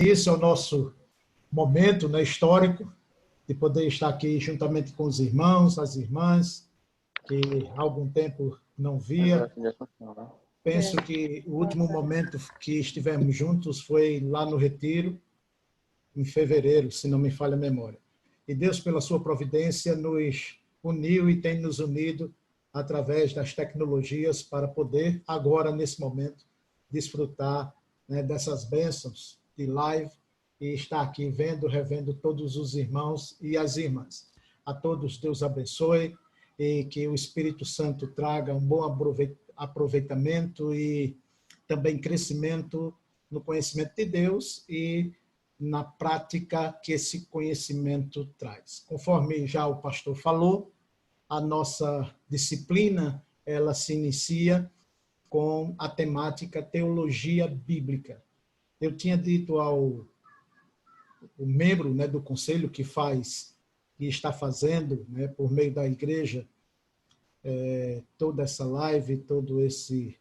Esse é o nosso momento, né, histórico, de poder estar aqui juntamente com os irmãos, as irmãs, que há algum tempo não via. Penso que o último momento que estivemos juntos foi lá no Retiro, em fevereiro, se não me falha a memória. E Deus, pela sua providência, nos uniu e tem nos unido através das tecnologias para poder, agora, nesse momento, desfrutar, né, dessas bênçãos de live e estar aqui vendo, revendo todos os irmãos e as irmãs. A todos Deus abençoe e que o Espírito Santo traga um bom aproveitamento e também crescimento no conhecimento de Deus e na prática que esse conhecimento traz. Conforme já o pastor falou, a nossa disciplina, ela se inicia com a temática teologia bíblica. Eu tinha dito ao membro, né, do conselho que faz e está fazendo, né, por meio da igreja, toda essa live, todo esse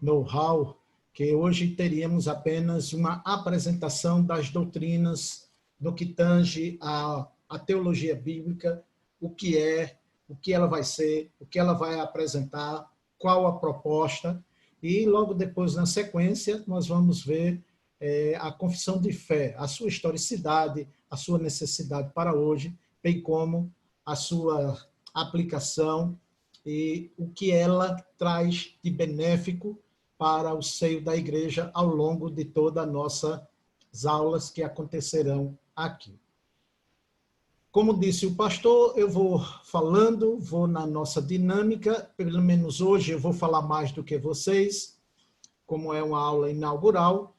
know-how, que hoje teríamos apenas uma apresentação das doutrinas no que tange a teologia bíblica, o que é, o que ela vai ser, o que ela vai apresentar, qual a proposta, e logo depois, na sequência, nós vamos ver a confissão de fé, a sua historicidade, a sua necessidade para hoje, bem como a sua aplicação e o que ela traz de benéfico para o seio da igreja ao longo de todas as nossas aulas que acontecerão aqui. Como disse o pastor, eu vou falando, vou na nossa dinâmica, pelo menos hoje eu vou falar mais do que vocês, como é uma aula inaugural,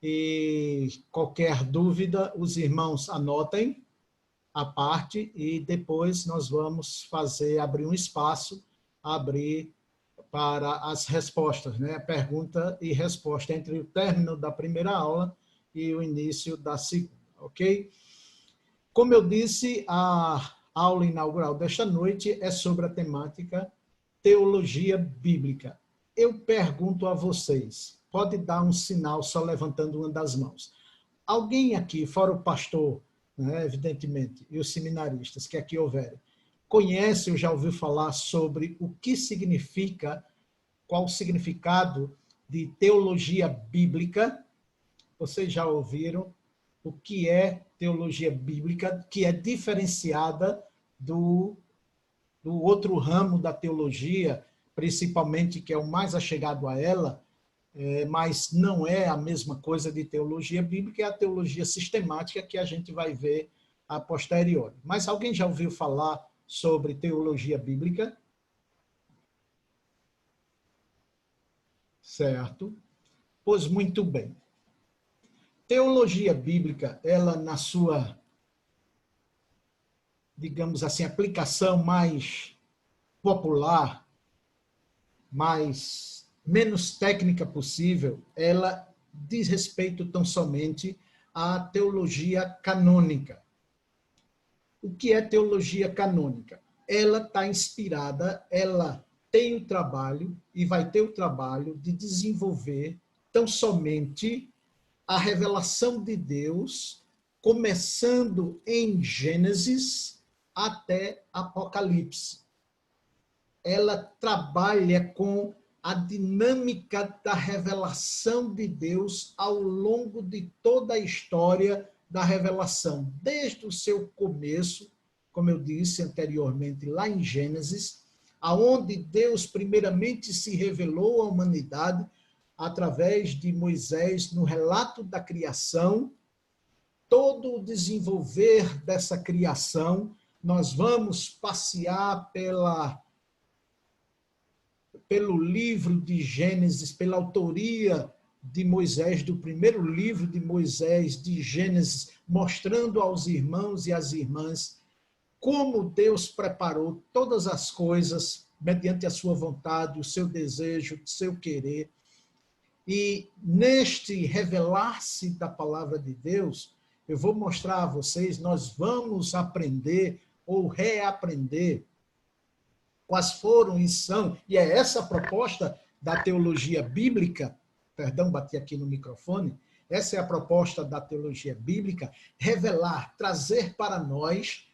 e qualquer dúvida, os irmãos anotem a parte e depois nós vamos abrir um espaço, abrir para as respostas, né? Pergunta e resposta entre o término da primeira aula e o início da segunda, ok? Como eu disse, a aula inaugural desta noite é sobre a temática teologia bíblica. Eu pergunto a vocês, pode dar um sinal só levantando uma das mãos. Alguém aqui, fora o pastor, né, evidentemente, e os seminaristas que aqui houverem, conhece ou já ouviu falar sobre o que significa, qual o significado de teologia bíblica? Vocês já ouviram o que é teologia bíblica, que é diferenciada do outro ramo da teologia, principalmente que é o mais achegado a ela, mas não é a mesma coisa de teologia bíblica, é a teologia sistemática que a gente vai ver a posteriori. Mas alguém já ouviu falar sobre teologia bíblica? Certo? Pois muito bem. Teologia bíblica, ela na sua, digamos assim, aplicação mais popular, menos técnica possível, ela diz respeito tão somente à teologia canônica. O que é teologia canônica? Ela está inspirada, ela tem o trabalho e vai ter o trabalho de desenvolver tão somente a revelação de Deus, começando em Gênesis até Apocalipse. Ela trabalha com a dinâmica da revelação de Deus ao longo de toda a história da revelação, desde o seu começo, como eu disse anteriormente, lá em Gênesis, aonde Deus primeiramente se revelou à humanidade através de Moisés no relato da criação, todo o desenvolver dessa criação, nós vamos passear pelo livro de Gênesis, pela autoria de Moisés, do primeiro livro de Moisés, de Gênesis, mostrando aos irmãos e às irmãs como Deus preparou todas as coisas mediante a sua vontade, o seu desejo, o seu querer. E neste revelar-se da palavra de Deus, eu vou mostrar a vocês, nós vamos aprender ou reaprender quais foram e são, e é essa a proposta da teologia bíblica, perdão, bati aqui no microfone, essa é a proposta da teologia bíblica, revelar, trazer para nós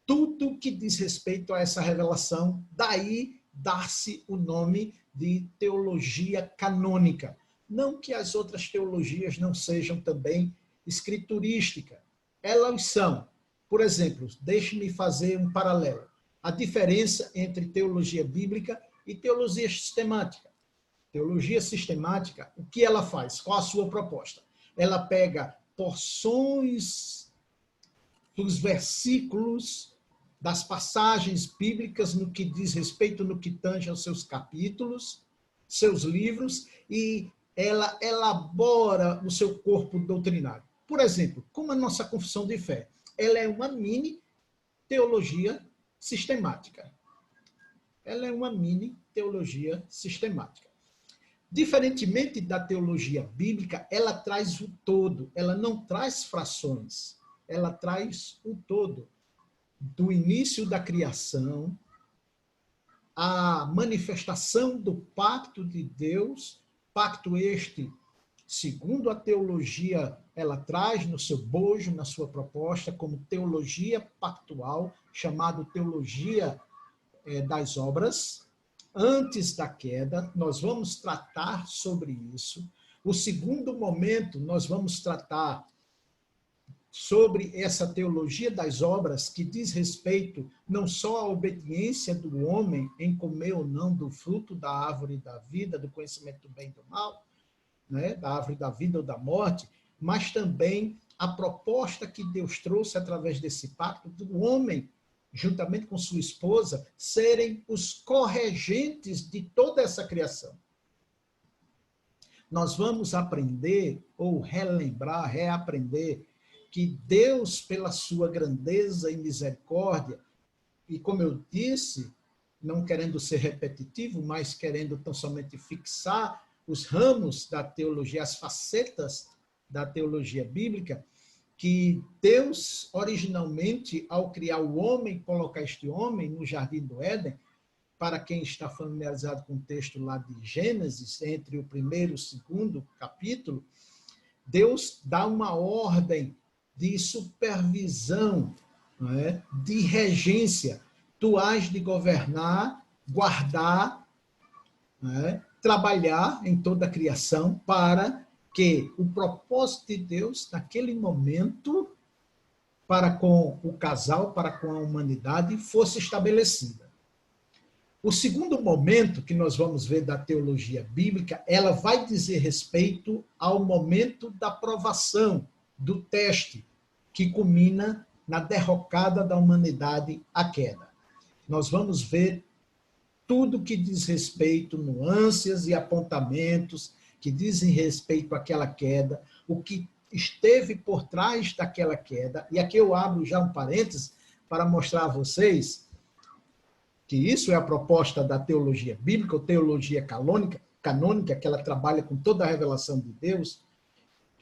tudo que diz respeito a essa revelação, daí dar-se o nome de teologia canônica. Não que as outras teologias não sejam também escriturísticas, elas são. Por exemplo, deixe-me fazer um paralelo. A diferença entre teologia bíblica e teologia sistemática. Teologia sistemática, o que ela faz? Qual a sua proposta? Ela pega porções dos versículos, das passagens bíblicas no que diz respeito, no que tange aos seus capítulos, seus livros, e ela elabora o seu corpo doutrinário. Por exemplo, como a nossa confissão de fé, ela é uma mini teologia sistemática. Ela é uma mini teologia sistemática. Diferentemente da teologia bíblica, ela traz o todo, ela não traz frações, ela traz o todo. Do início da criação, a manifestação do pacto de Deus, pacto este, segundo a teologia, ela traz no seu bojo, na sua proposta, como teologia pactual, chamado teologia das obras. Antes da queda, nós vamos tratar sobre isso. O segundo momento, nós vamos tratar sobre essa teologia das obras, que diz respeito não só à obediência do homem em comer ou não do fruto da árvore da vida, do conhecimento do bem e do mal, né, da árvore da vida ou da morte, mas também a proposta que Deus trouxe através desse pacto do homem, juntamente com sua esposa, serem os corregentes de toda essa criação. Nós vamos aprender, ou relembrar, reaprender, que Deus, pela sua grandeza e misericórdia, e como eu disse, não querendo ser repetitivo, mas querendo tão somente fixar os ramos da teologia, as facetas da teologia bíblica, que Deus, originalmente, ao criar o homem, colocar este homem no Jardim do Éden, para quem está familiarizado com o texto lá de Gênesis, entre o primeiro e o segundo capítulo, Deus dá uma ordem de supervisão, não é? De regência. Tu has de governar, guardar, não é? Trabalhar em toda a criação para que o propósito de Deus, naquele momento, para com o casal, para com a humanidade, fosse estabelecida. O segundo momento que nós vamos ver da teologia bíblica, ela vai dizer respeito ao momento da provação, do teste, que culmina na derrocada da humanidade à queda. Nós vamos ver tudo que diz respeito, nuances e apontamentos que dizem respeito àquela queda, o que esteve por trás daquela queda, e aqui eu abro já um parênteses para mostrar a vocês que isso é a proposta da teologia bíblica, ou teologia canônica, que ela trabalha com toda a revelação de Deus,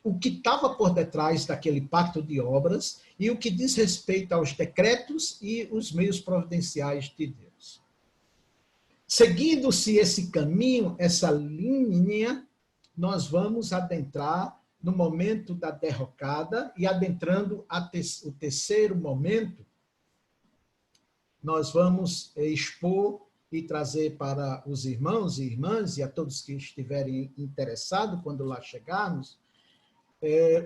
o que estava por detrás daquele pacto de obras e o que diz respeito aos decretos e os meios providenciais de Deus. Seguindo-se esse caminho, essa linha, nós vamos adentrar no momento da derrocada e adentrando o terceiro momento, nós vamos expor e trazer para os irmãos e irmãs e a todos que estiverem interessados quando lá chegarmos,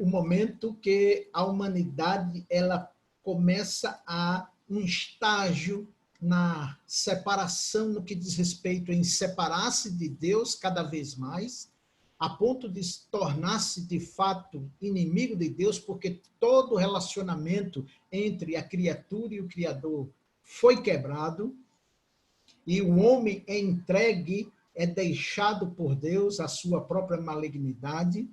o momento que a humanidade ela começa a um estágio na separação, no que diz respeito em separar-se de Deus cada vez mais, a ponto de tornar-se de fato inimigo de Deus, porque todo relacionamento entre a criatura e o Criador foi quebrado, e o homem é entregue, é deixado por Deus à sua própria malignidade,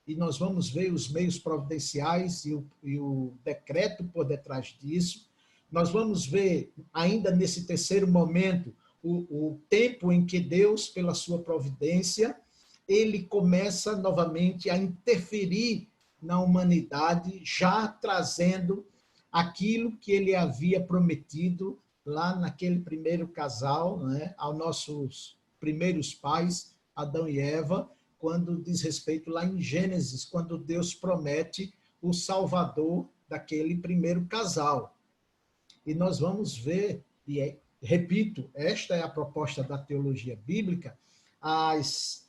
e nós vamos ver os meios providenciais e o decreto por detrás disso. Nós vamos ver, ainda nesse terceiro momento, o tempo em que Deus, pela sua providência, ele começa novamente a interferir na humanidade, já trazendo aquilo que ele havia prometido lá naquele primeiro casal, né, aos nossos primeiros pais, Adão e Eva, quando diz respeito lá em Gênesis, quando Deus promete o Salvador daquele primeiro casal. E nós vamos ver, repito, esta é a proposta da teologia bíblica, as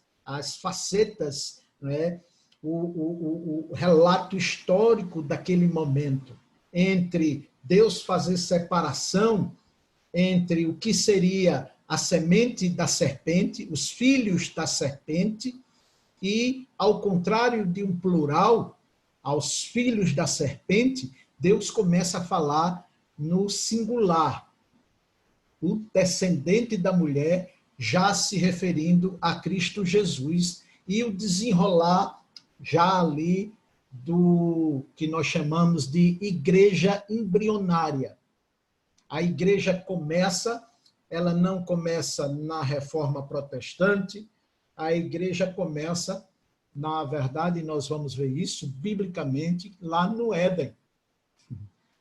facetas, né, o relato histórico daquele momento, entre Deus fazer separação entre o que seria a semente da serpente, os filhos da serpente, e, ao contrário de um plural, aos filhos da serpente, Deus começa a falar no singular, o descendente da mulher, já se referindo a Cristo Jesus, e o desenrolar já ali do que nós chamamos de igreja embrionária. A igreja começa, ela não começa na reforma protestante, a igreja começa, na verdade, nós vamos ver isso biblicamente lá no Éden.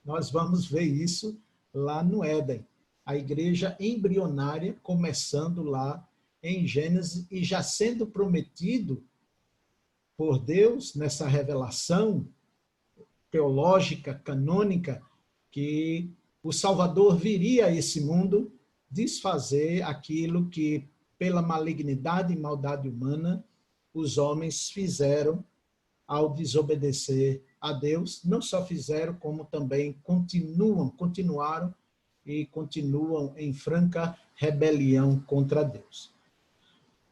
Nós vamos ver isso lá no Éden. A igreja embrionária começando lá em Gênesis e já sendo prometido por Deus nessa revelação teológica, canônica, que o Salvador viria a esse mundo desfazer aquilo que, pela malignidade e maldade humana, os homens fizeram ao desobedecer a Deus. Não só fizeram, como também continuaram e continuam em franca rebelião contra Deus.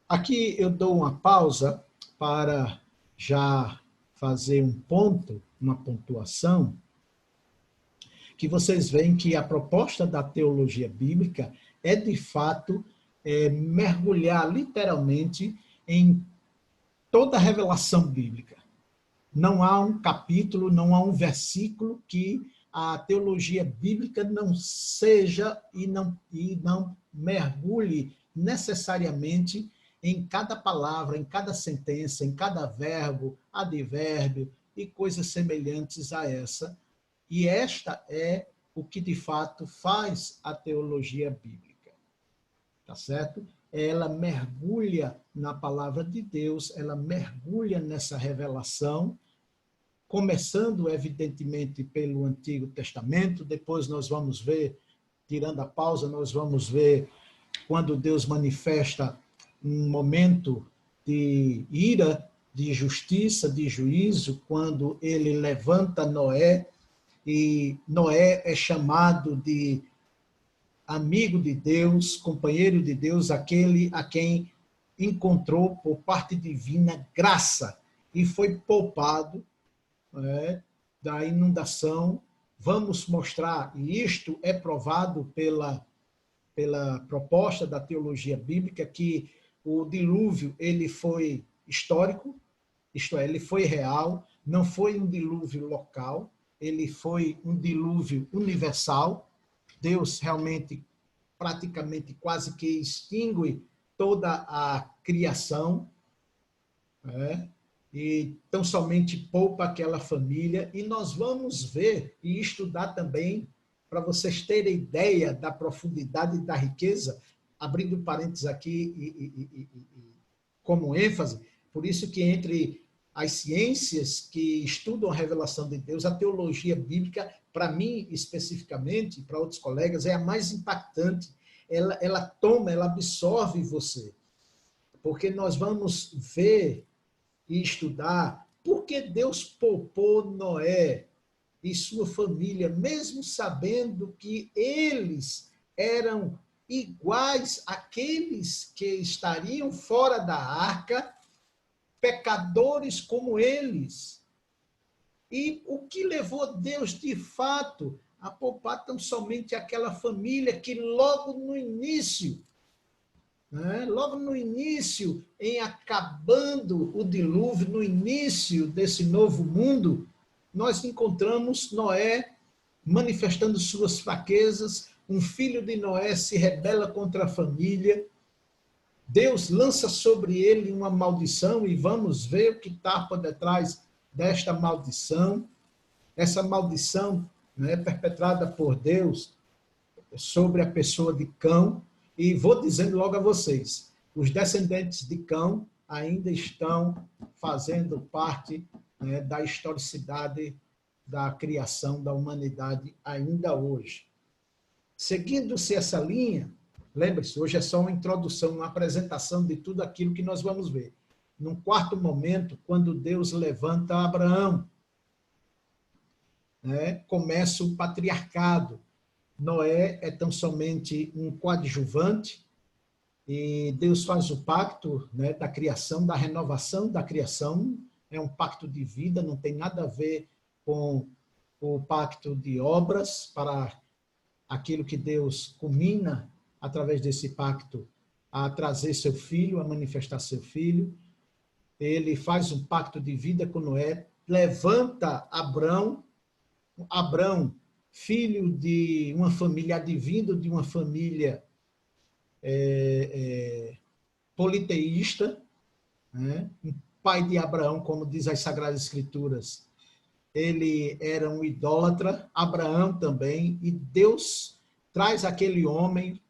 Aqui eu dou uma pausa para já fazer um ponto, uma pontuação, que vocês veem que a proposta da teologia bíblica é, de fato, mergulhar literalmente em toda a revelação bíblica. Não há um capítulo, não há um versículo que a teologia bíblica não seja e não mergulhe necessariamente em cada palavra, em cada sentença, em cada verbo, advérbio e coisas semelhantes a essa. E esta é o que, de fato, faz a teologia bíblica. Tá certo? Ela mergulha na palavra de Deus, ela mergulha nessa revelação, começando, evidentemente, pelo Antigo Testamento, depois nós vamos ver, tirando a pausa, nós vamos ver quando Deus manifesta um momento de ira, de justiça, de juízo, quando ele levanta Noé, e Noé é chamado de amigo de Deus, companheiro de Deus, aquele a quem encontrou por parte divina graça e foi poupado da inundação. Vamos mostrar, e isto é provado pela proposta da teologia bíblica, que o dilúvio ele foi histórico, isto é, ele foi real, não foi um dilúvio local, ele foi um dilúvio universal. Deus realmente, praticamente, quase que extingue toda a criação, e tão somente poupa aquela família. E nós vamos ver e estudar também, para vocês terem ideia da profundidade e da riqueza, abrindo parênteses aqui como ênfase, por isso que entre as ciências que estudam a revelação de Deus, a teologia bíblica, para mim especificamente, para outros colegas, é a mais impactante. Ela toma, ela absorve você. Porque nós vamos ver e estudar por que Deus poupou Noé e sua família, mesmo sabendo que eles eram iguais àqueles que estariam fora da arca, pecadores como eles. E o que levou Deus, de fato, a poupar tão somente aquela família que logo no início, em acabando o dilúvio, no início desse novo mundo, nós encontramos Noé manifestando suas fraquezas, um filho de Noé se rebela contra a família, Deus lança sobre ele uma maldição, e vamos ver o que está por detrás desta maldição. Essa maldição perpetrada por Deus sobre a pessoa de Cão. E vou dizendo logo a vocês, os descendentes de Cão ainda estão fazendo parte, né, da historicidade da criação da humanidade ainda hoje. Seguindo-se essa linha, lembre-se, hoje é só uma introdução, uma apresentação de tudo aquilo que nós vamos ver. Num quarto momento, quando Deus levanta Abraão, né, começa o patriarcado. Noé é tão somente um coadjuvante, e Deus faz o pacto, né, da criação, da renovação da criação. É um pacto de vida, não tem nada a ver com o pacto de obras, para aquilo que Deus culmina através desse pacto a trazer seu filho, a manifestar seu filho. Ele faz um pacto de vida com Noé, levanta Abrão, filho de uma família, advindo de uma família politeísta, né? Um pai de Abraão, como diz as Sagradas Escrituras, ele era um idólatra, Abraão também, e Deus traz aquele homem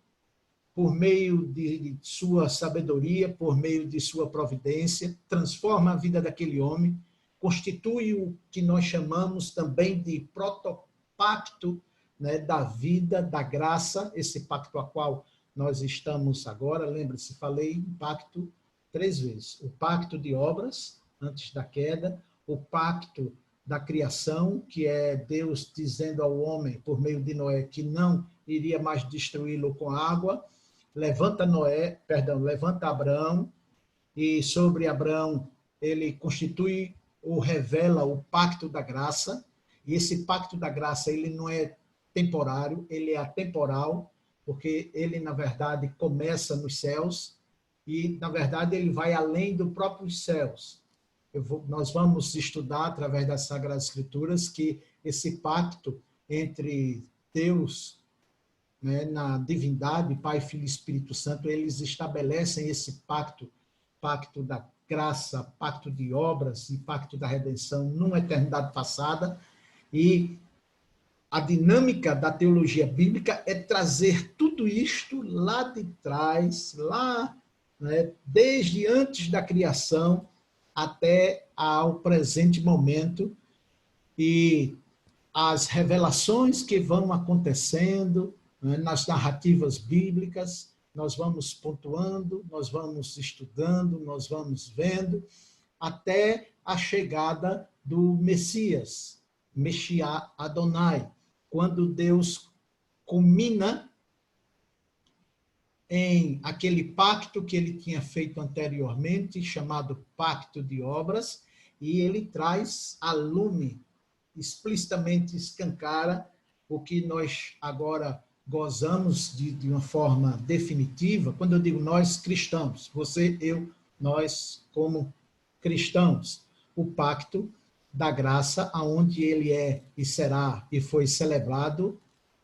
por meio de sua sabedoria, por meio de sua providência, transforma a vida daquele homem, constitui o que nós chamamos também de protopacto, né, da vida, da graça, esse pacto a qual nós estamos agora. Lembre-se, falei pacto 3 vezes. O pacto de obras, antes da queda, o pacto da criação, que é Deus dizendo ao homem, por meio de Noé, que não iria mais destruí-lo com água. Levanta Abraão, e sobre Abraão ele constitui ou revela o pacto da graça, e esse pacto da graça ele não é temporário, ele é atemporal, porque ele, na verdade, começa nos céus, e, na verdade, ele vai além dos próprios céus. Nós vamos estudar, através das Sagradas Escrituras, que esse pacto entre Deus, né, na divindade, Pai, Filho e Espírito Santo, eles estabelecem esse pacto da graça, pacto de obras e pacto da redenção numa eternidade passada. E a dinâmica da teologia bíblica é trazer tudo isto lá de trás, lá, né, desde antes da criação até ao presente momento, e as revelações que vão acontecendo, né, nas narrativas bíblicas, nós vamos pontuando, nós vamos estudando, nós vamos vendo, até a chegada do Messias, Meshiach Adonai, quando Deus culmina em aquele pacto que ele tinha feito anteriormente, chamado Pacto de Obras, e ele traz a lume, explicitamente escancara o que nós agora gozamos de uma forma definitiva. Quando eu digo nós cristãos, você, eu, nós como cristãos, o pacto da graça, aonde ele é e será e foi celebrado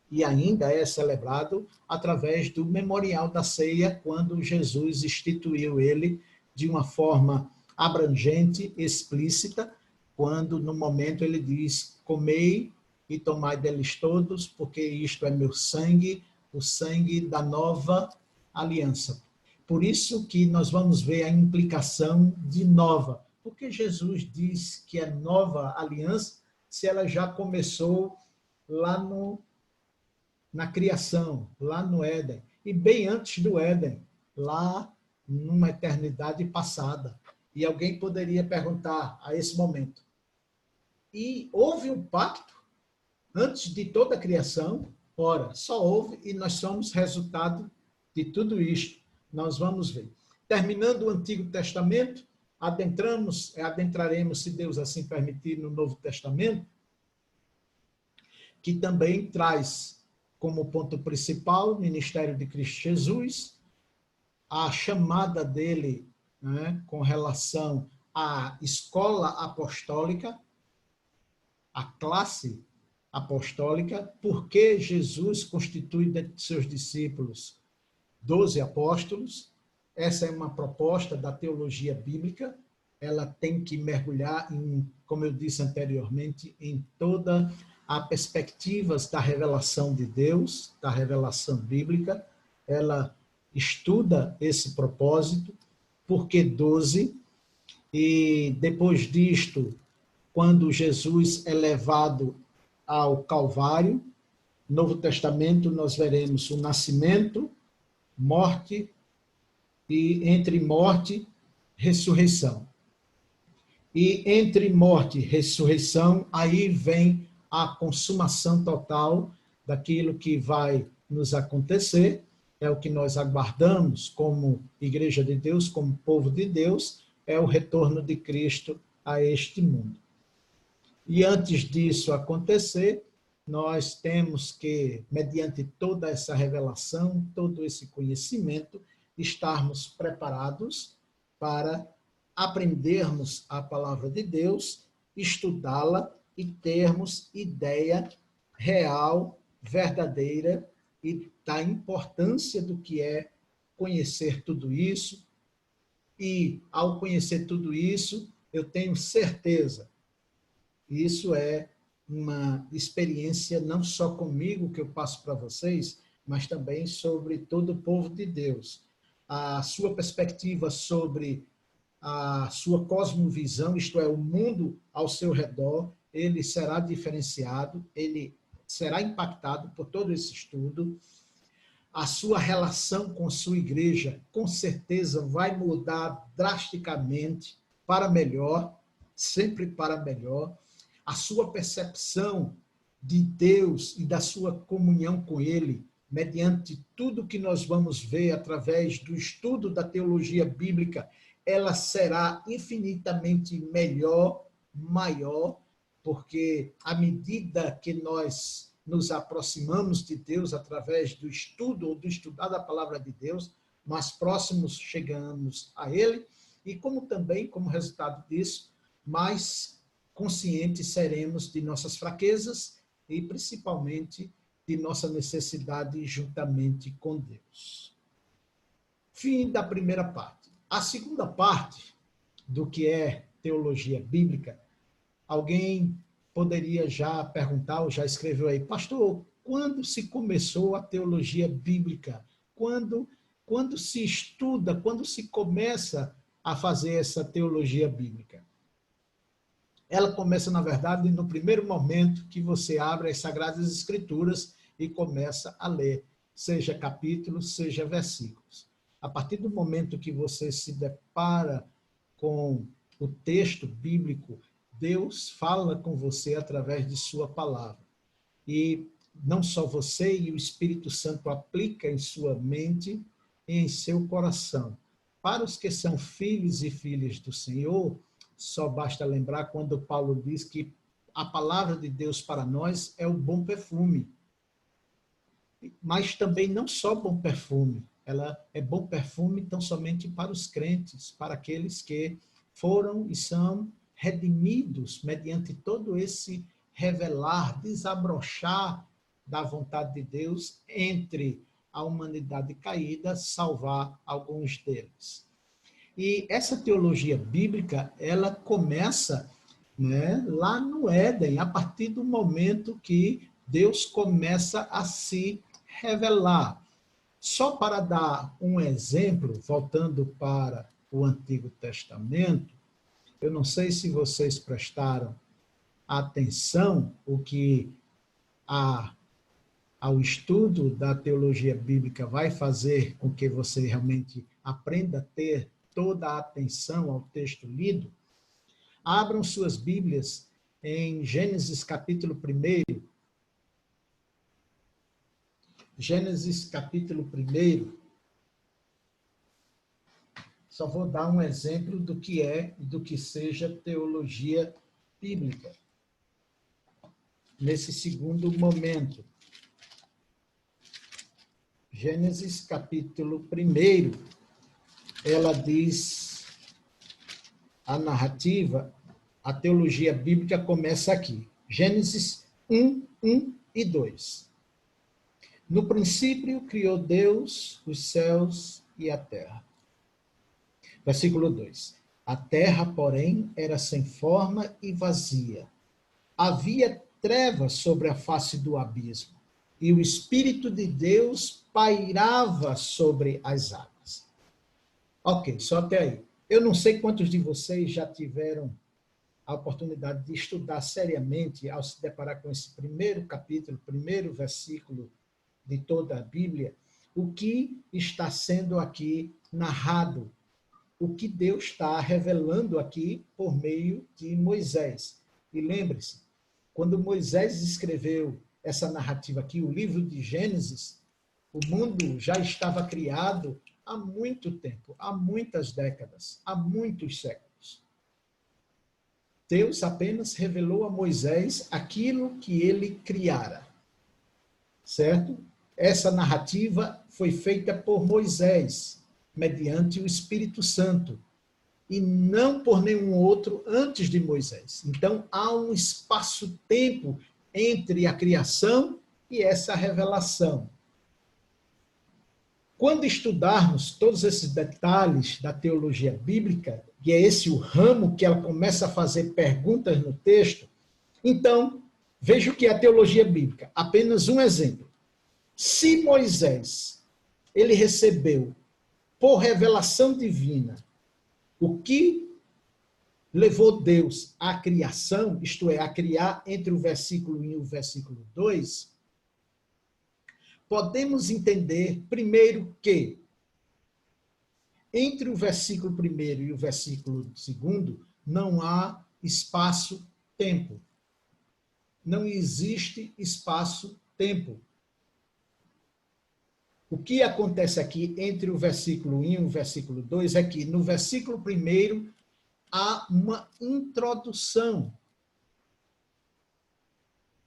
e ainda é celebrado através do memorial da ceia, quando Jesus instituiu ele de uma forma abrangente, explícita, quando no momento ele diz: comei e tomai deles todos, porque isto é meu sangue, o sangue da nova aliança. Por isso que nós vamos ver a implicação de nova, porque Jesus diz que é nova aliança se ela já começou lá na criação, lá no Éden, e bem antes do Éden, lá numa eternidade passada. E alguém poderia perguntar a esse momento: e houve um pacto antes de toda a criação? Ora, só houve, e nós somos resultado de tudo isto. Nós vamos ver. Terminando o Antigo Testamento, adentraremos, se Deus assim permitir, no Novo Testamento, que também traz como ponto principal o ministério de Cristo Jesus, a chamada dele, né, com relação à escola apostólica, a classe apostólica, porque Jesus constitui de seus discípulos 12 apóstolos. Essa é uma proposta da teologia bíblica, ela tem que mergulhar em, como eu disse anteriormente, em toda a perspectivas da revelação de Deus, da revelação bíblica. Ela estuda esse propósito, por que 12? E depois disto, quando Jesus é levado ao Calvário, Novo Testamento, nós veremos o nascimento, morte e entre morte, ressurreição. E entre morte e ressurreição, aí vem a consumação total daquilo que vai nos acontecer, é o que nós aguardamos como Igreja de Deus, como povo de Deus, é o retorno de Cristo a este mundo. E antes disso acontecer, nós temos que, mediante toda essa revelação, todo esse conhecimento, estarmos preparados para aprendermos a palavra de Deus, estudá-la e termos ideia real, verdadeira e da importância do que é conhecer tudo isso. E, ao conhecer tudo isso, eu tenho certeza, isso é uma experiência não só comigo que eu passo para vocês, mas também sobre todo o povo de Deus. A sua perspectiva sobre a sua cosmovisão, isto é, o mundo ao seu redor, ele será diferenciado, ele será impactado por todo esse estudo. A sua relação com sua igreja, com certeza, vai mudar drasticamente para melhor, sempre para melhor. A sua percepção de Deus e da sua comunhão com Ele, mediante tudo que nós vamos ver através do estudo da teologia bíblica, ela será infinitamente melhor, maior, porque à medida que nós nos aproximamos de Deus através do estudo ou do estudar da palavra de Deus, mais próximos chegamos a Ele, e como também, como resultado disso, mais conscientes seremos de nossas fraquezas e principalmente de nossa necessidade juntamente com Deus. Fim da primeira parte. A segunda parte do que é teologia bíblica, alguém poderia já perguntar, ou já escreveu aí, pastor, quando se começou a teologia bíblica? Quando se estuda, quando se começa a fazer essa teologia bíblica? Ela começa, na verdade, no primeiro momento que você abre as Sagradas Escrituras e começa a ler, seja capítulos, seja versículos. A partir do momento que você se depara com o texto bíblico, Deus fala com você através de sua palavra. E não só você, e o Espírito Santo aplica em sua mente e em seu coração. Para os que são filhos e filhas do Senhor, só basta lembrar quando Paulo diz que a palavra de Deus para nós é o bom perfume. Mas também não só bom perfume, ela é bom perfume tão somente para os crentes, para aqueles que foram e são redimidos mediante todo esse revelar, desabrochar da vontade de Deus entre a humanidade caída, salvar alguns deles. E essa teologia bíblica, ela começa, né, lá no Éden, a partir do momento que Deus começa a se revelar. Só para dar um exemplo, voltando para o Antigo Testamento, eu não sei se vocês prestaram atenção o que ao estudo da teologia bíblica vai fazer com que você realmente aprenda a ter toda a atenção ao texto lido. Abram suas Bíblias em Gênesis capítulo 1. Gênesis capítulo 1. Só vou dar um exemplo do que é e do que seja teologia bíblica. Nesse segundo momento. Gênesis capítulo 1, ela diz, a narrativa, a teologia bíblica começa aqui. Gênesis 1, 1 e 2. No princípio criou Deus os céus e a terra. Versículo 2. A terra, porém, era sem forma e vazia. Havia trevas sobre a face do abismo, e o Espírito de Deus pairava sobre as águas. Ok, só até aí. Eu não sei quantos de vocês já tiveram a oportunidade de estudar seriamente ao se deparar com esse primeiro capítulo, primeiro versículo de toda a Bíblia, o que está sendo aqui narrado, o que Deus está revelando aqui por meio de Moisés. E lembre-se, quando Moisés escreveu essa narrativa aqui, o livro de Gênesis, o mundo já estava criado há muito tempo, há muitas décadas, há muitos séculos. Deus apenas revelou a Moisés aquilo que ele criara, certo? Essa narrativa foi feita por Moisés, mediante o Espírito Santo, e não por nenhum outro antes de Moisés. Então, há um espaço-tempo entre a criação e essa revelação. Quando estudarmos todos esses detalhes da teologia bíblica, e é esse o ramo que ela começa a fazer perguntas no texto, então, veja o que é a teologia bíblica. Apenas um exemplo. Se Moisés, ele recebeu, por revelação divina, o que levou Deus à criação, isto é, a criar entre o versículo 1 e o versículo 2, podemos entender, primeiro, que entre o versículo 1 e o versículo 2 não há espaço-tempo. Não existe espaço-tempo. O que acontece aqui entre o versículo 1 e o versículo 2 é que no versículo 1 há uma introdução.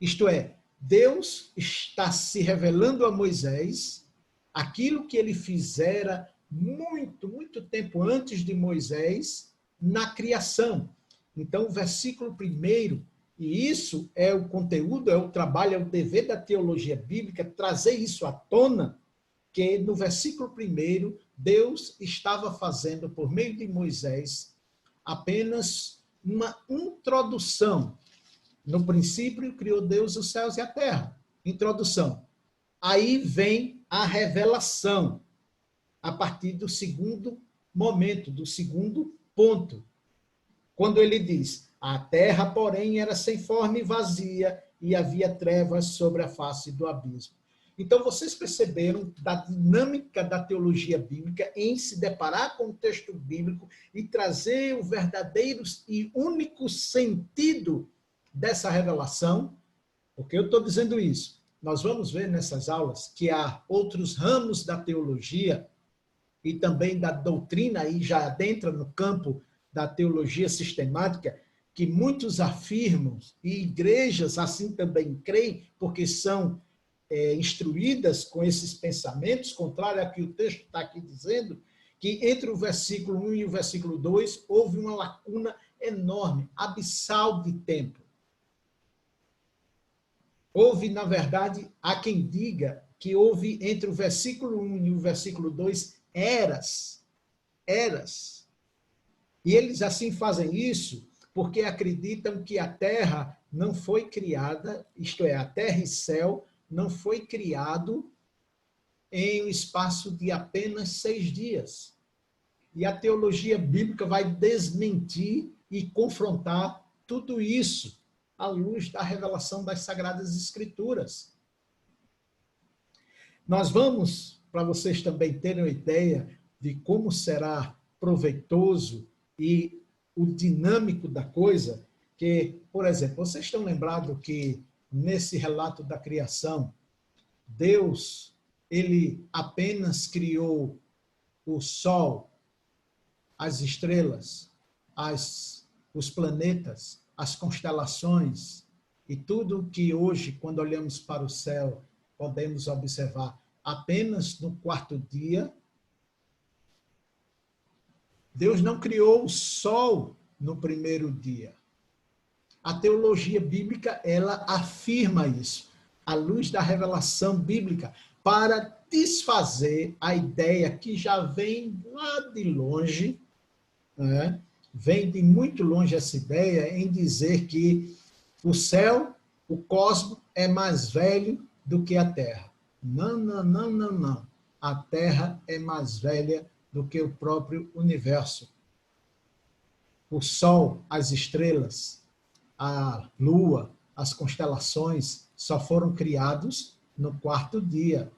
Isto é, Deus está se revelando a Moisés aquilo que ele fizera muito tempo antes de Moisés na criação. Então, o versículo 1, e isso é o conteúdo, é o trabalho, é o dever da teologia bíblica, trazer isso à tona, que no versículo 1, Deus estava fazendo, por meio de Moisés, apenas uma introdução. No princípio, criou Deus os céus e a terra. Introdução. Aí vem a revelação, a partir do segundo momento, do segundo ponto. Quando ele diz, a terra, porém, era sem forma e vazia, e havia trevas sobre a face do abismo. Então, vocês perceberam da dinâmica da teologia bíblica em se deparar com o texto bíblico e trazer o verdadeiro e único sentido dessa revelação? Porque eu estou dizendo isso. Nós vamos ver nessas aulas que há outros ramos da teologia e também da doutrina, aí já adentra no campo da teologia sistemática, que muitos afirmam, e igrejas assim também creem, porque são instruídas com esses pensamentos, contrário ao que o texto está aqui dizendo, que entre o versículo 1 e o versículo 2 houve uma lacuna enorme, abissal de tempo. Houve, na verdade, há quem diga que houve entre o versículo 1 e o versículo 2 eras. E eles assim fazem isso porque acreditam que a terra não foi criada, isto é, a terra e céu não foi criado em um espaço de apenas 6 dias. E a teologia bíblica vai desmentir e confrontar tudo isso à luz da revelação das Sagradas Escrituras. Nós vamos, para vocês também terem uma ideia de como será proveitoso e o dinâmico da coisa, que, por exemplo, vocês estão lembrados que nesse relato da criação, Deus, ele apenas criou o sol, as estrelas, os planetas, as constelações e tudo que hoje, quando olhamos para o céu, podemos observar apenas no 4º dia. Deus não criou o sol no 1º dia. A teologia bíblica, ela afirma isso, à luz da revelação bíblica, para desfazer a ideia que já vem lá de longe, né? Vem de muito longe essa ideia em dizer que o céu, o cosmos, é mais velho do que a Terra. Não. A Terra é mais velha do que o próprio universo. O Sol, as estrelas, a Lua, as constelações só foram criados no quarto dia.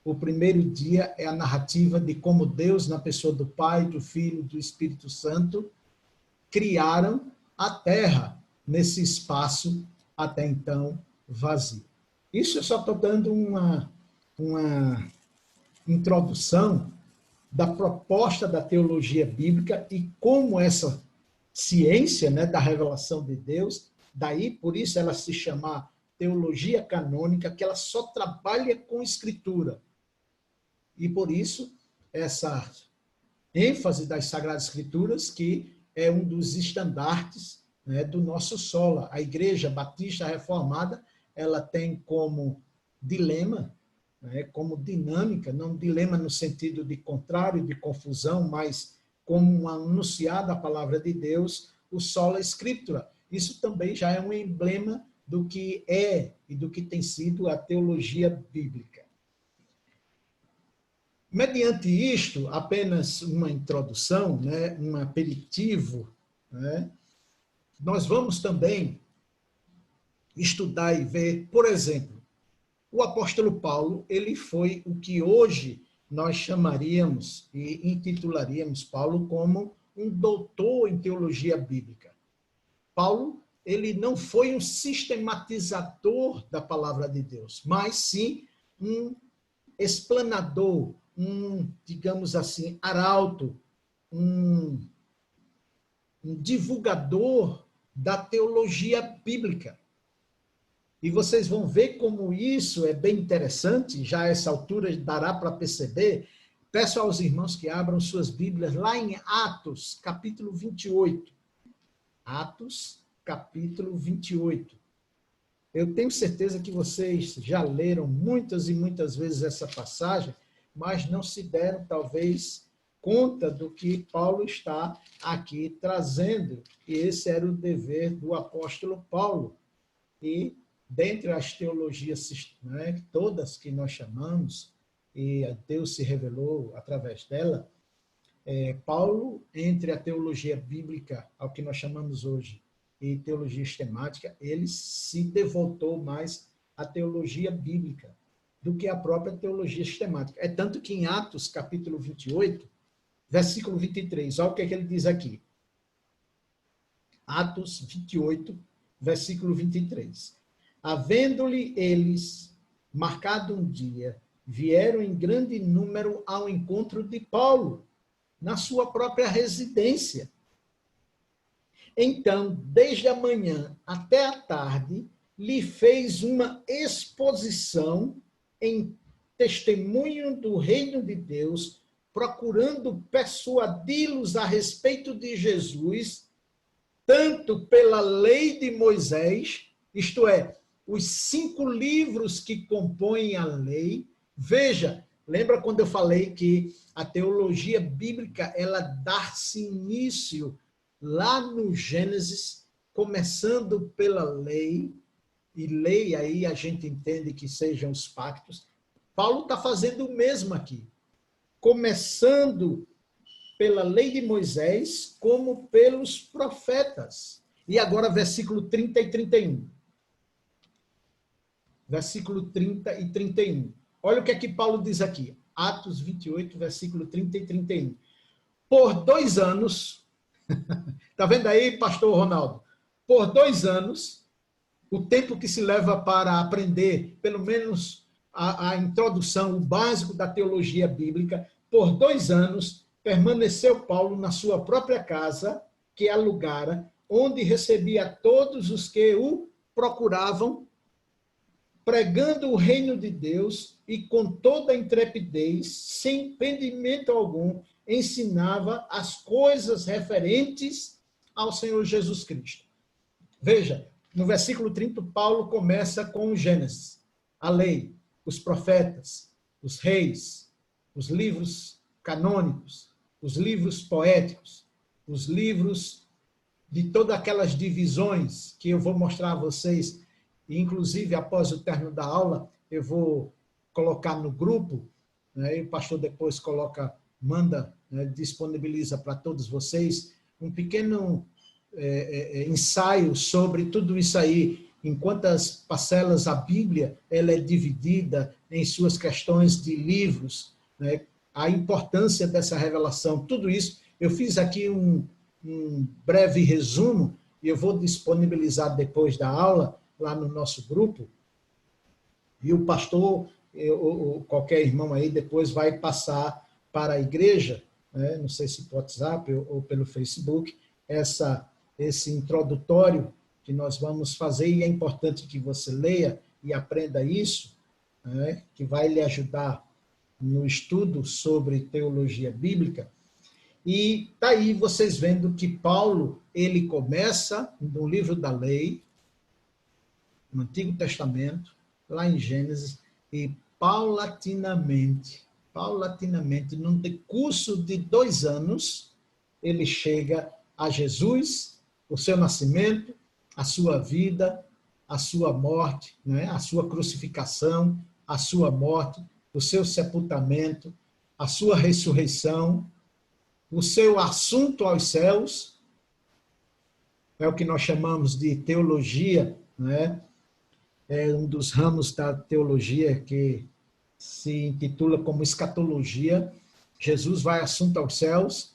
O primeiro dia é a narrativa de como Deus, na pessoa do Pai, do Filho, do Espírito Santo, criaram a Terra nesse espaço até então vazio. Isso eu só estou dando uma introdução da proposta da teologia bíblica e como essa ciência, né, da revelação de Deus, daí por isso ela se chama teologia canônica, que ela só trabalha com escritura. E por isso essa ênfase das Sagradas Escrituras, que é um dos estandartes, né, do nosso sola. A Igreja Batista Reformada, ela tem como dilema, né, como dinâmica, não dilema no sentido de contrário, de confusão, mas como anunciada a palavra de Deus, o sola scriptura. Isso também já é um emblema do que é e do que tem sido a teologia bíblica. Mediante isto, apenas uma introdução, né, um aperitivo, né, nós vamos também estudar e ver, por exemplo, o apóstolo Paulo, ele foi o que hoje nós chamaríamos e intitularíamos Paulo como um doutor em teologia bíblica. Paulo, ele não foi um sistematizador da palavra de Deus, mas sim um explanador, um, digamos assim, arauto, um divulgador da teologia bíblica. E vocês vão ver como isso é bem interessante, já a essa altura dará para perceber. Peço aos irmãos que abram suas Bíblias lá em Atos, capítulo 28. Atos, capítulo 28. Eu tenho certeza que vocês já leram muitas e muitas vezes essa passagem, mas não se deram, talvez, conta do que Paulo está aqui trazendo. E esse era o dever do apóstolo Paulo. E dentre as teologias, né, todas que nós chamamos, e Deus se revelou através dela, Paulo, entre a teologia bíblica, ao que nós chamamos hoje, e teologia sistemática, ele se devotou mais à teologia bíblica do que à própria teologia sistemática. É tanto que em Atos, capítulo 28, versículo 23, olha o que é que ele diz aqui. Atos 28, versículo 23. Havendo-lhe eles marcado um dia, vieram em grande número ao encontro de Paulo, na sua própria residência. Então, desde a manhã até a tarde, lhe fez uma exposição em testemunho do reino de Deus, procurando persuadi-los a respeito de Jesus, tanto pela lei de Moisés, isto é, os 5 livros que compõem a lei. Veja, lembra quando eu falei que a teologia bíblica, ela dá-se início lá no Gênesis, começando pela lei, e lei aí a gente entende que sejam os pactos. Paulo está fazendo o mesmo aqui, começando pela lei de Moisés, como pelos profetas. E agora versículo 30 e 31. Versículo 30 e 31. Olha o que é que Paulo diz aqui. Atos 28, versículo 30 e 31. Por 2 anos, está vendo aí, pastor Ronaldo? Por 2 anos, o tempo que se leva para aprender, pelo menos a introdução, o básico da teologia bíblica, por 2 anos, permaneceu Paulo na sua própria casa, que alugara, onde recebia todos os que o procuravam, pregando o reino de Deus e com toda a intrepidez, sem impedimento algum, ensinava as coisas referentes ao Senhor Jesus Cristo. Veja, no versículo 30, Paulo começa com o Gênesis, a lei, os profetas, os reis, os livros canônicos, os livros poéticos, os livros de todas aquelas divisões que eu vou mostrar a vocês. E, inclusive, após o término da aula, eu vou colocar no grupo, né, e o pastor depois manda né, disponibiliza para todos vocês um pequeno ensaio sobre tudo isso aí, em quantas parcelas a Bíblia ela é dividida em suas questões de livros, né, a importância dessa revelação, tudo isso. Eu fiz aqui um breve resumo e eu vou disponibilizar depois da aula lá no nosso grupo, e o pastor, ou qualquer irmão aí, depois vai passar para a igreja, né, não sei se pelo WhatsApp ou pelo Facebook, esse introdutório que nós vamos fazer, e é importante que você leia e aprenda isso, né, que vai lhe ajudar no estudo sobre teologia bíblica. E está aí vocês vendo que Paulo, ele começa no livro da lei, no Antigo Testamento, lá em Gênesis, e paulatinamente, num decurso de 2 anos, ele chega a Jesus, o seu nascimento, a sua vida, a sua morte, né? A sua crucificação, a sua morte, o seu sepultamento, a sua ressurreição, o seu assunto aos céus, é o que nós chamamos de teologia, né? É um dos ramos da teologia que se intitula como escatologia. Jesus vai assunto aos céus,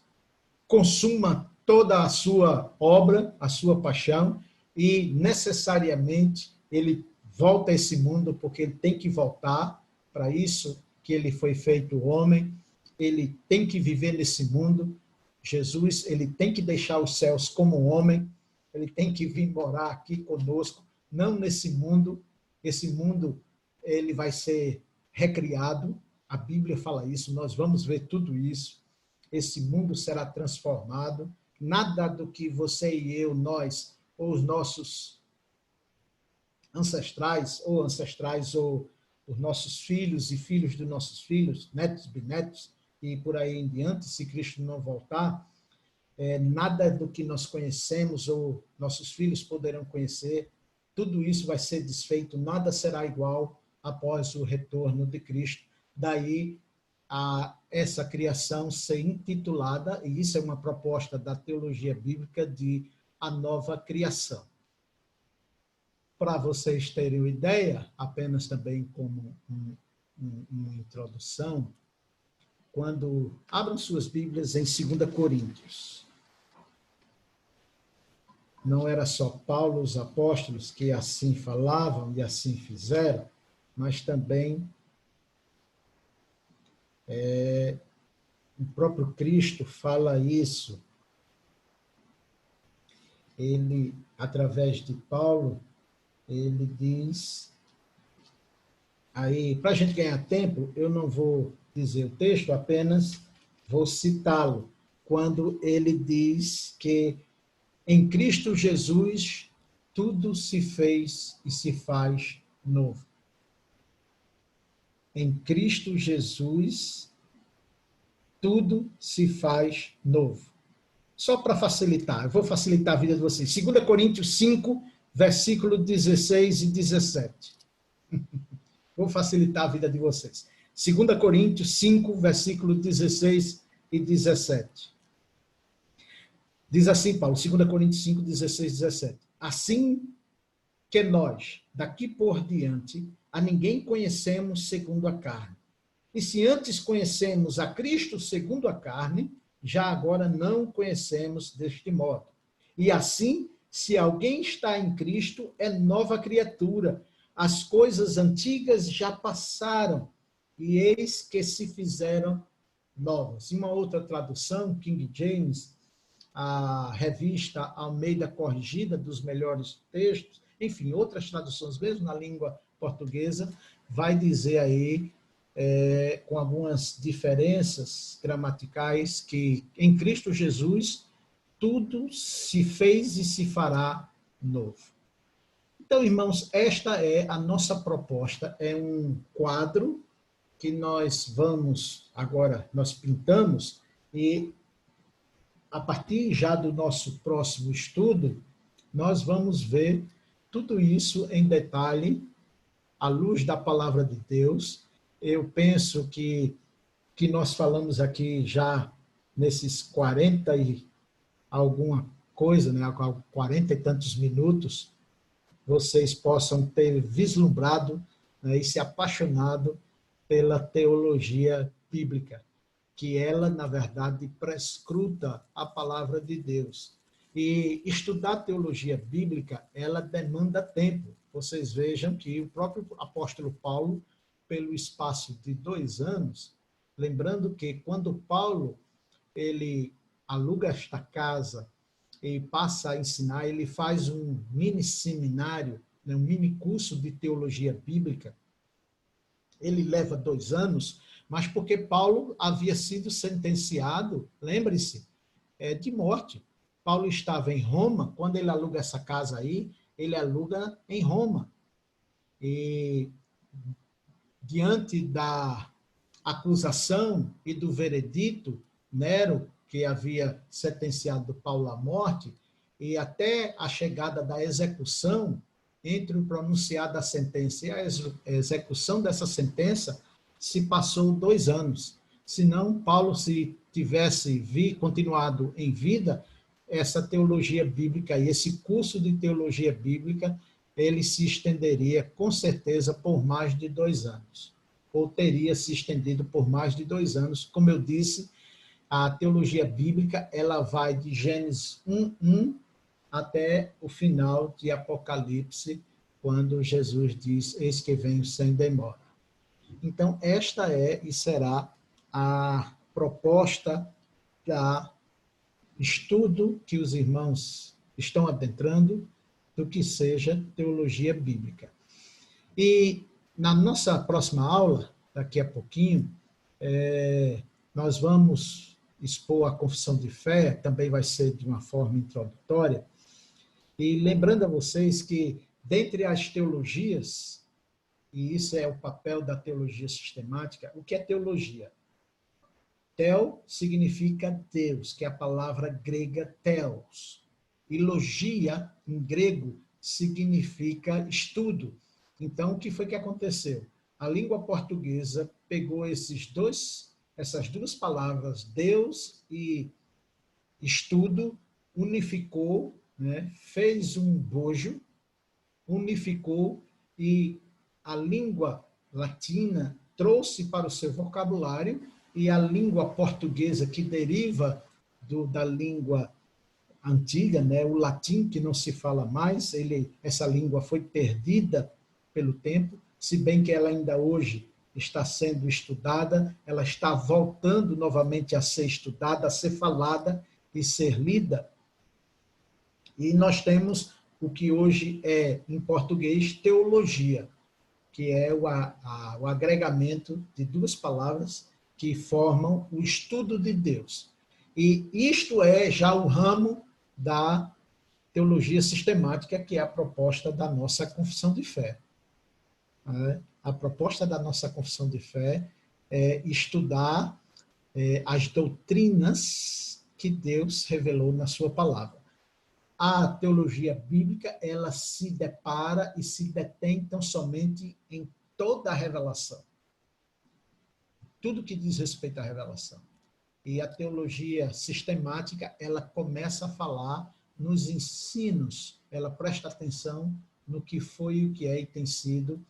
consuma toda a sua obra, a sua paixão, e necessariamente ele volta a esse mundo, porque ele tem que voltar, para isso que ele foi feito homem, ele tem que viver nesse mundo. Jesus, ele tem que deixar os céus como homem, ele tem que vir morar aqui conosco, não nesse mundo. Esse mundo, ele vai ser recriado, a Bíblia fala isso, nós vamos ver tudo isso. Esse mundo será transformado, nada do que você e eu, nós, ou os nossos ancestrais, ou os nossos filhos e filhos dos nossos filhos, netos, bisnetos, e por aí em diante, se Cristo não voltar, nada do que nós conhecemos ou nossos filhos poderão conhecer, tudo isso vai ser desfeito, nada será igual após o retorno de Cristo. Daí a essa criação ser intitulada, e isso é uma proposta da teologia bíblica, de a nova criação. Para vocês terem uma ideia, apenas também como uma introdução, quando abram suas Bíblias em 2 Coríntios. Não era só Paulo, os apóstolos, que assim falavam e assim fizeram, mas também o próprio Cristo fala isso. Ele, através de Paulo, ele diz... Aí, para a gente ganhar tempo, eu não vou dizer o texto, apenas vou citá-lo, quando ele diz que em Cristo Jesus tudo se fez e se faz novo. Em Cristo Jesus tudo se faz novo. Só para facilitar, eu vou facilitar a vida de vocês. 2 Coríntios 5, versículo 16 e 17. Vou facilitar a vida de vocês. 2 Coríntios 5, versículo 16 e 17. Diz assim, Paulo, 2 Coríntios 5, 16 e 17. Assim que nós, daqui por diante, a ninguém conhecemos segundo a carne. E se antes conhecemos a Cristo segundo a carne, já agora não conhecemos deste modo. E assim, se alguém está em Cristo, é nova criatura. As coisas antigas já passaram, e eis que se fizeram novas. Em uma outra tradução, King James, a revista Almeida Corrigida, dos melhores textos, enfim, outras traduções, mesmo na língua portuguesa, vai dizer aí, com algumas diferenças gramaticais, que em Cristo Jesus tudo se fez e se fará novo. Então, irmãos, esta é a nossa proposta, é um quadro que nós pintamos, e a partir já do nosso próximo estudo, nós vamos ver tudo isso em detalhe, à luz da palavra de Deus. Eu penso que nós falamos aqui já nesses 40 e alguma coisa, né, 40 e tantos minutos, vocês possam ter vislumbrado, né, e se apaixonado pela teologia bíblica, que ela, na verdade, prescruta a palavra de Deus. E estudar teologia bíblica, ela demanda tempo. Vocês vejam que o próprio apóstolo Paulo, pelo espaço de 2 anos, lembrando que quando Paulo ele aluga esta casa e passa a ensinar, ele faz um mini seminário, né, um mini curso de teologia bíblica. Ele leva 2 anos, mas porque Paulo havia sido sentenciado, lembre-se, de morte. Paulo estava em Roma, quando ele aluga essa casa aí, ele aluga em Roma. E diante da acusação e do veredito, Nero, que havia sentenciado Paulo à morte, e até a chegada da execução, entre o pronunciar da sentença e a execução dessa sentença, se passou 2 anos. Senão, Paulo, se tivesse continuado em vida, essa teologia bíblica e esse curso de teologia bíblica, ele se estenderia, com certeza, por mais de 2 anos. Ou teria se estendido por mais de 2 anos. Como eu disse, a teologia bíblica, ela vai de Gênesis 1:1 até o final de Apocalipse, quando Jesus diz, eis que venho sem demora. Então, esta é e será a proposta da estudo que os irmãos estão adentrando do que seja teologia bíblica. E na nossa próxima aula, daqui a pouquinho, nós vamos expor a confissão de fé, também vai ser de uma forma introdutória, e lembrando a vocês que, dentre as teologias, e isso é o papel da teologia sistemática, o que é teologia? Tel significa Deus, que é a palavra grega theos. E logia, em grego, significa estudo. Então, o que foi que aconteceu? A língua portuguesa pegou essas duas palavras, Deus e estudo, unificou, né? Fez um bojo, unificou, e a língua latina trouxe para o seu vocabulário, e a língua portuguesa, que deriva da língua antiga, né, o latim, que não se fala mais, essa língua foi perdida pelo tempo, se bem que ela ainda hoje está sendo estudada, ela está voltando novamente a ser estudada, a ser falada e ser lida. E nós temos o que hoje é, em português, teologia, que é o agregamento de 2 palavras que formam o estudo de Deus. E isto é já o ramo da teologia sistemática, que é a proposta da nossa confissão de fé. A proposta da nossa confissão de fé é estudar as doutrinas que Deus revelou na sua palavra. A teologia bíblica, ela se depara e se detém tão somente em toda a revelação. Tudo que diz respeito à revelação. E a teologia sistemática, ela começa a falar nos ensinos, ela presta atenção no que foi e o que é e tem sido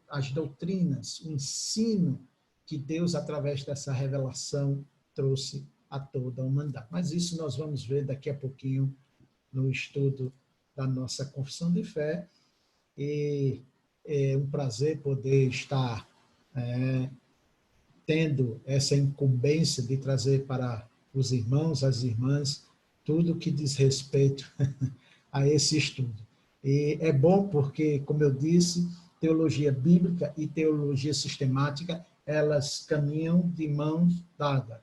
as doutrinas, o ensino que Deus, através dessa revelação, trouxe a toda a humanidade. Mas isso nós vamos ver daqui a pouquinho no estudo da nossa confissão de fé, e é um prazer poder estar tendo essa incumbência de trazer para os irmãos, as irmãs, tudo que diz respeito a esse estudo. E é bom porque, como eu disse, teologia bíblica e teologia sistemática, elas caminham de mãos dadas.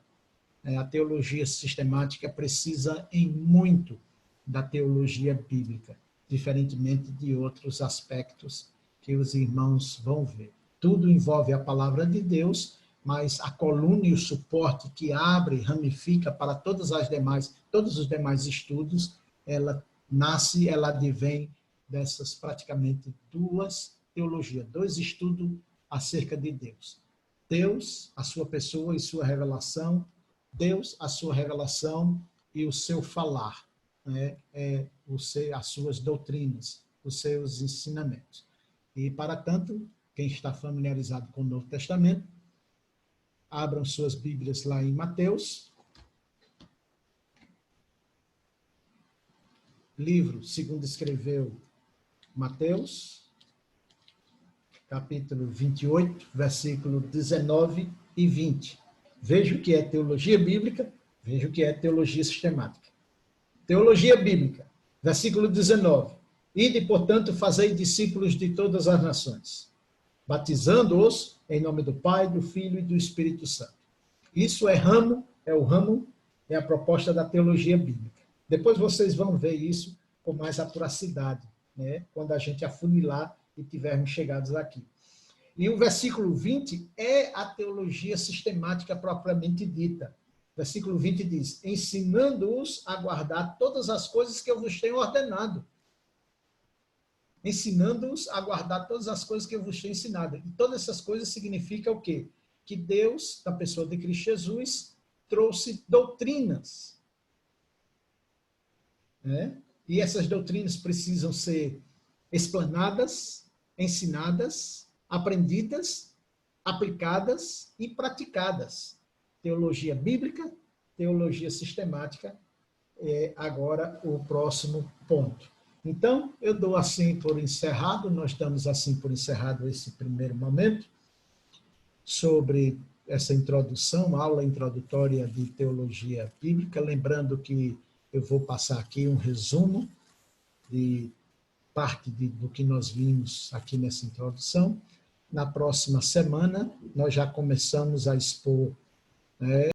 A teologia sistemática precisa em muito da teologia bíblica, diferentemente de outros aspectos que os irmãos vão ver. Tudo envolve a palavra de Deus, mas a coluna e o suporte que abre, ramifica para todos os demais estudos, ela nasce, ela advém dessas praticamente 2 teologias, 2 estudos acerca de Deus. Deus, a sua pessoa e sua revelação, Deus, a sua revelação e o seu falar, né? As suas doutrinas, os seus ensinamentos. E, para tanto, quem está familiarizado com o Novo Testamento, abram suas Bíblias lá em Mateus, livro segundo escreveu Mateus, capítulo 28, versículo 19 e 20. Veja o que é teologia bíblica, veja o que é teologia sistemática. Teologia bíblica, versículo 19. Ide, portanto, fazei discípulos de todas as nações, batizando-os em nome do Pai, do Filho e do Espírito Santo. Isso é a proposta da teologia bíblica. Depois vocês vão ver isso com mais apuracidade, né? Quando a gente afunilar e tivermos chegados aqui. E o versículo 20 é a teologia sistemática propriamente dita. Versículo 20 diz, ensinando-os a guardar todas as coisas que eu vos tenho ordenado. Ensinando-os a guardar todas as coisas que eu vos tenho ensinado. E todas essas coisas significam o quê? Que Deus, na pessoa de Cristo Jesus, trouxe doutrinas. Né? E essas doutrinas precisam ser explanadas, ensinadas, aprendidas, aplicadas e praticadas. Teologia bíblica, teologia sistemática, é agora o próximo ponto. Então, eu dou assim por encerrado, nós damos assim por encerrado esse primeiro momento sobre essa introdução, aula introdutória de teologia bíblica, lembrando que eu vou passar aqui um resumo de parte do que nós vimos aqui nessa introdução. Na próxima semana, nós já começamos a expor, né,